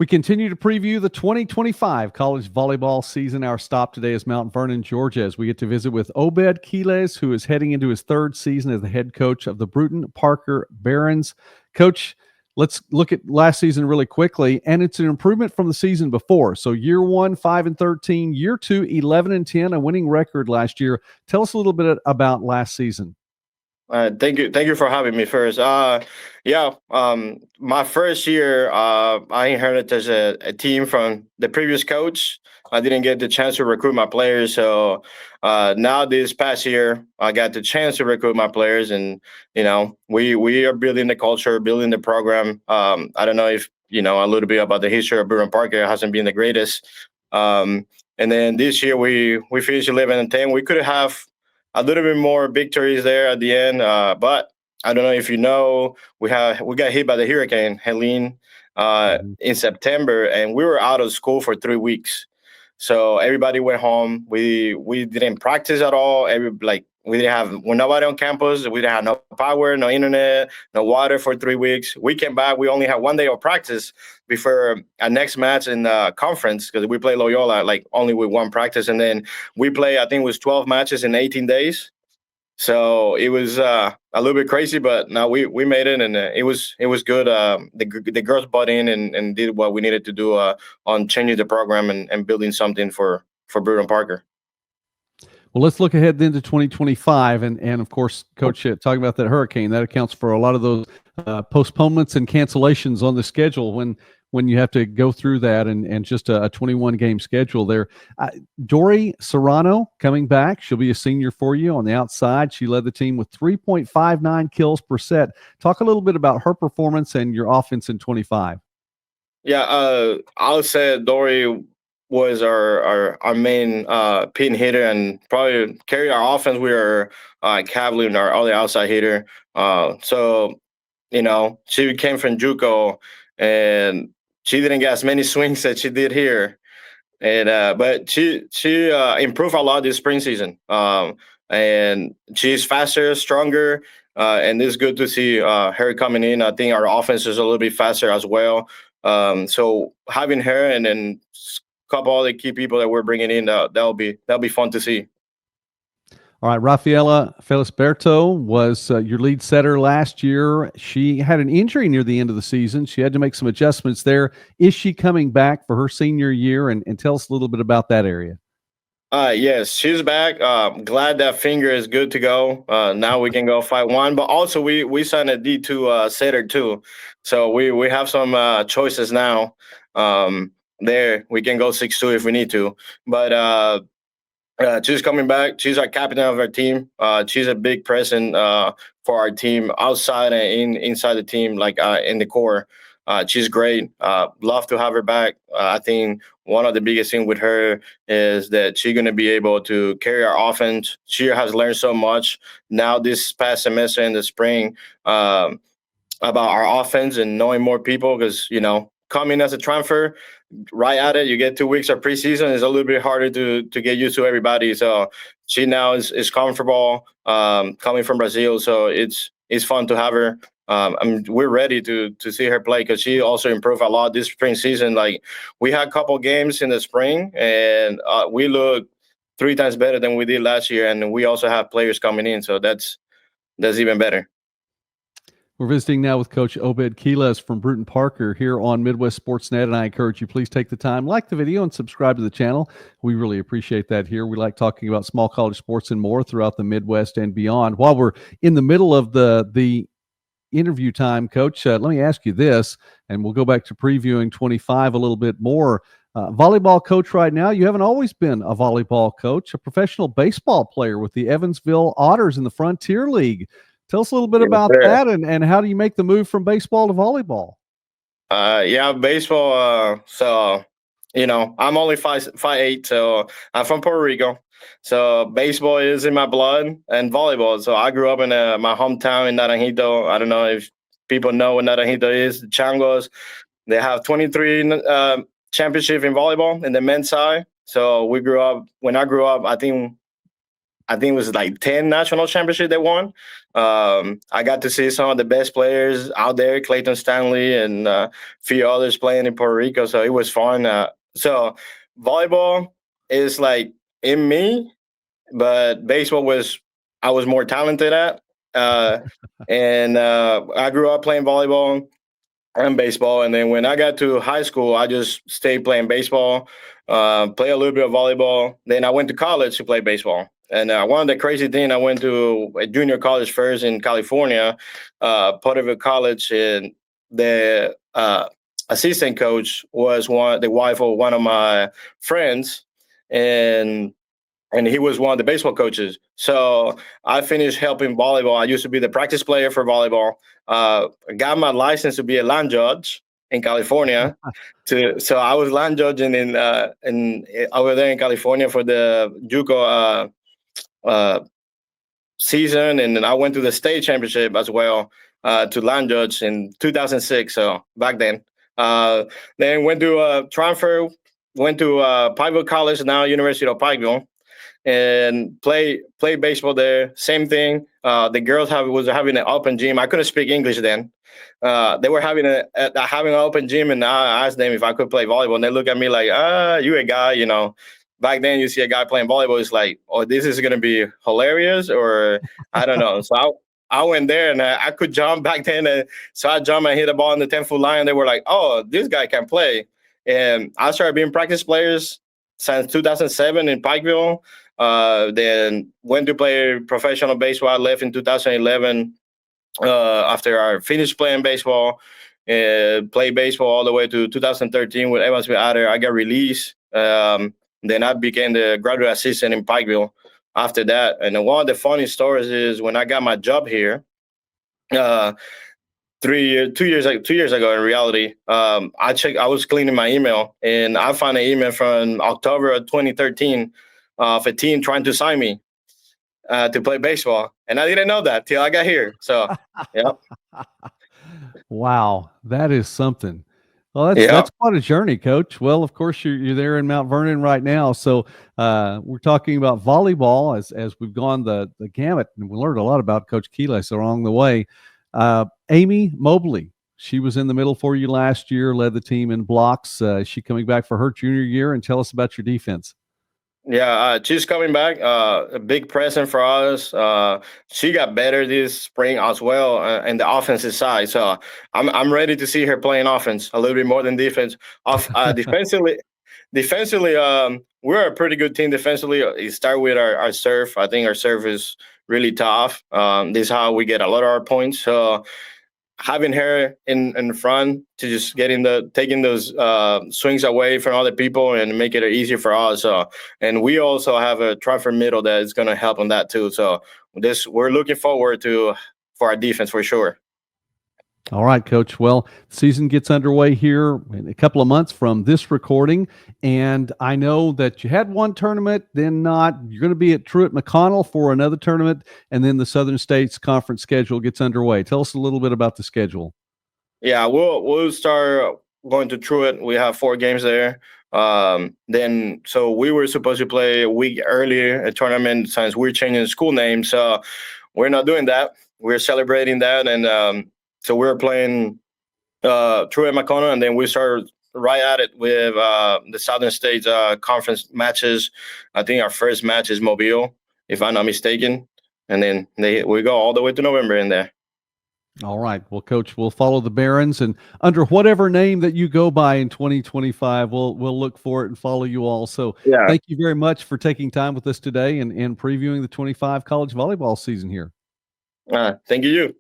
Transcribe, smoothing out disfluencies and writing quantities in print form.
We continue to preview the 2025 college volleyball season. Our stop today is Mount Vernon, Georgia, as we get to visit with Obed Quiles, who is heading into his third season as the head coach of the Brewton-Parker Barons. Coach, let's look at last season really quickly, and it's an improvement from the season before. So year one, 5-13, year two, 11-10, a winning record last year. Tell us a little bit about last season. Thank you for having me first. My first year, I inherited a team from the previous coach. I didn't get the chance to recruit my players, so now this past year, I got the chance to recruit my players, and we are building the culture, building the program. I don't know if you know a little bit about the history of Brewton-Parker. It hasn't been the greatest, and then this year we finished 11-10. We could have a little bit more victories there at the end. But I don't know if you know, we got hit by the hurricane Helene in September, and we were out of school for 3 weeks. So everybody went home. We didn't practice at all. We didn't have nobody on campus. We didn't have no power, no internet, no water for 3 weeks. We came back. We only had 1 day of practice before our next match in the conference, because we play Loyola only with one practice, and then we play. I think it was 12 matches in 18 days. So it was a little bit crazy, but now we made it, and it was good. The girls bought in and did what we needed to do on changing the program and building something for Brewton-Parker. Well, let's look ahead then to 2025. And of course, Coach, talking about that hurricane, that accounts for a lot of those postponements and cancellations on the schedule when you have to go through that and just a 21-game schedule there. Dory Serrano coming back. She'll be a senior for you on the outside. She led the team with 3.59 kills per set. Talk a little bit about her performance and your offense in 25. Yeah, I'll say Dory was our main pin hitter and probably carried our offense. We were Cavalier, our other outside hitter. So she came from JUCO, and she didn't get as many swings that she did here. And but she improved a lot this spring season. And she's faster, stronger, and it's good to see her coming in. I think our offense is a little bit faster as well. So having her and then couple other key people that we're bringing in, that'll be fun to see. All right, Rafaela Felisberto was your lead setter last year. She had an injury near the end of the season. She had to make some adjustments there. Is she coming back for her senior year? And tell us a little bit about that area. Yes, she's back. Glad that finger is good to go. Now we can go 5-1. But also we signed a D2 setter too, so we have some choices now. There we can go 6-2 if we need to. But she's coming back. She's our captain of our team. She's a big presence for our team outside and inside the team, in the core. She's great. Love to have her back. I think one of the biggest things with her is that she's going to be able to carry our offense. She has learned so much now this past semester in the spring about our offense and knowing more people, because, coming as a transfer, right at it, you get 2 weeks of preseason. It's a little bit harder to get used to everybody. So she now is comfortable coming from Brazil. So it's fun to have her. We're ready to see her play, because she also improved a lot this spring season. We had a couple games in the spring, and we look 3 times better than we did last year. And we also have players coming in, so that's even better. We're visiting now with Coach Obed Quiles from Brewton-Parker here on Midwest Sportsnet, and I encourage you, please take the time, like the video, and subscribe to the channel. We really appreciate that here. We like talking about small college sports and more throughout the Midwest and beyond. While we're in the middle of the interview time, Coach, let me ask you this, and we'll go back to previewing 25 a little bit more. Volleyball coach right now. You haven't always been a volleyball coach, a professional baseball player with the Evansville Otters in the Frontier League. Tell us a little bit about that, and how do you make the move from baseball to volleyball? Baseball. I'm only 5'8", so I'm from Puerto Rico. So baseball is in my blood, and volleyball. So I grew up in my hometown in Naranjito. I don't know if people know what Naranjito is. The Changos, they have 23 championship in volleyball in the men's side. So when I grew up, I think I think it was like 10 national championships they won. I got to see some of the best players out there, Clayton Stanley and a few others playing in Puerto Rico. So it was fun. So volleyball is like in me, but baseball was I was more talented at. Uh, and I grew up playing volleyball and baseball. And then when I got to high school, I just stayed playing baseball, play a little bit of volleyball. Then I went to college to play baseball. And one of the crazy things, I went to a junior college first in California, Porterville College, and the assistant coach was the wife of one of my friends, and he was one of the baseball coaches. So I finished helping volleyball. I used to be the practice player for volleyball. Got my license to be a land judge in California. So I was land judging in over there in California for the JUCO season, and then I went to the state championship as well to land judge in 2006. So back then, then went to transfer, went to Pikeville College, now University of Pikeville, and play baseball there. Same thing. The girls was having an open gym. I couldn't speak English then. They were having an open gym, and I asked them if I could play volleyball, and they look at me like, you a guy, you know. Back then, you see a guy playing volleyball, it's like, oh, this is gonna be hilarious, or I don't know. So I went there, and I could jump back then, and so I jumped and hit the ball in the 10-foot line. And they were like, oh, this guy can play, and I started being practice players since 2007 in Pikeville. Then went to play professional baseball. I left in 2011 after I finished playing baseball. Played baseball all the way to 2013 with Evansville Adder. I got released. Then I became the graduate assistant in Pikeville after that. And then one of the funny stories is when I got my job here, 2 years ago, in reality, I was cleaning my email, and I found an email from October of 2013 of a team trying to sign me to play baseball. And I didn't know that till I got here. So, yeah. Wow, that is something. Well, Yeah. that's quite a journey, Coach. Well, of course, you're there in Mount Vernon right now. So we're talking about volleyball as we've gone the gamut, and we learned a lot about Coach Quiles along the way. Amy Mobley, she was in the middle for you last year, led the team in blocks. Is she coming back for her junior year? And tell us about your defense. Yeah, she's coming back. A big present for us. She got better this spring as well in the offensive side. So I'm ready to see her playing offense a little bit more than defense. Defensively, we're a pretty good team defensively. It start with our serve. I think our serve is really tough. This is how we get a lot of our points. So having her in front to just taking those swings away from other people and make it easier for us. And we also have a transfer middle that is going to help on that too. So we're looking forward for our defense for sure. All right, Coach. Well, the season gets underway here in a couple of months from this recording. And I know that you had one tournament, then not. You're going to be at Truett McConnell for another tournament, and then the Southern States Conference schedule gets underway. Tell us a little bit about the schedule. Yeah, we'll start going to Truett. We have 4 games there. So we were supposed to play a week earlier a tournament since we're changing the school name. So we're not doing that. We're celebrating that, and so we're playing Truett McConnell, and then we start right at it with the Southern States Conference matches. I think our first match is Mobile, if I'm not mistaken, and then we go all the way to November in there. All right. Well, Coach, we'll follow the Barons, and under whatever name that you go by in 2025, we'll look for it and follow you all. So Yeah. Thank you very much for taking time with us today and previewing the 25 college volleyball season here. Thank you.